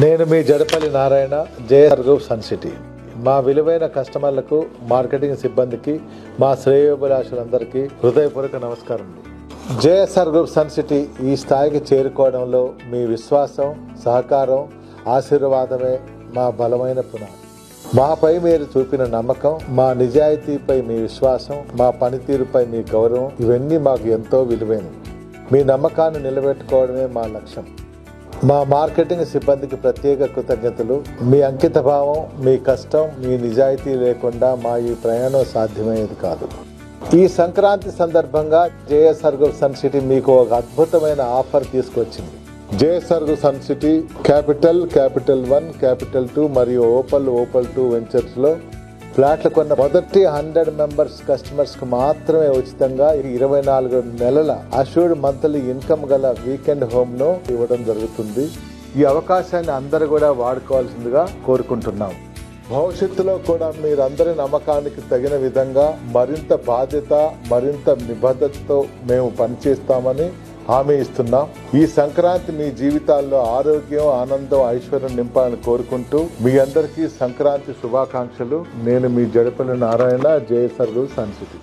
నేను మీ Jadapalli Narayana, JSR group sun City. మా విలువైన కస్టమర్లకు, మార్కెటింగ్ సిబ్బందికి, మా శ్రేయోభిలాషులందరికీ హృదయపూర్వక నమస్కారం. జేఎస్ఆర్ గ్రూప్ సన్ సిటీ ఈ స్థాయికి చేరుకోవడంలో మీ విశ్వాసం, సహకారం, ఆశీర్వాదమే మా బలమైన పునాది. మాపై మీరు చూపిన నమ్మకం, మా నిజాయితీపై మీ విశ్వాసం, మా పనితీరుపై మీ గౌరవం, ఇవన్నీ మాకు ఎంతో విలువైనవి. మీ నమ్మకాన్ని నిలబెట్టుకోవడమే మా లక్ష్యం. మా మార్కెటింగ్ సిబ్బందికి ప్రత్యేక కృతజ్ఞతలు. మీ అంకిత భావం, మీ కష్టం, మీ నిజాయితీ లేకుండా మా ఈ ప్రయాణం సాధ్యమయ్యేది కాదు. ఈ సంక్రాంతి సందర్భంగా జేఎస్ఆర్ గ్రూప్ సన్ సిటీ మీకు ఒక అద్భుతమైన ఆఫర్ తీసుకొచ్చింది. JSR group sun city capital 1, capital 2 మరియు ఓపల్ 2 వెంచర్స్ లో ఫ్లాట్లు కొన్న మొదటి 100 మెంబర్స్ కస్టమర్స్ కు మాత్రమే ఉచితంగా 24 నెలల అష్యూర్డ్ మంత్లీ ఇన్కమ్ గల వీకెండ్ హోమ్ ను ఇవ్వడం జరుగుతుంది. ఈ అవకాశాన్ని అందరూ కూడా వాడుకోవాల్సిందిగా కోరుకుంటున్నాం. భవిష్యత్తులో కూడా మీరందరి నమ్మకానికి తగిన విధంగా మరింత బాధ్యత, మరింత నిబద్ధతతో మేము పనిచేస్తామని హామీ ఇస్తున్నాం. ఈ సంక్రాంతి మీ జీవితాల్లో ఆరోగ్యం, ఆనందం, ఐశ్వర్యం నింపాలని కోరుకుంటూ మీ అందరికీ సంక్రాంతి శుభాకాంక్షలు. నేను మీ Jadapalli Narayana, JSR group sun city.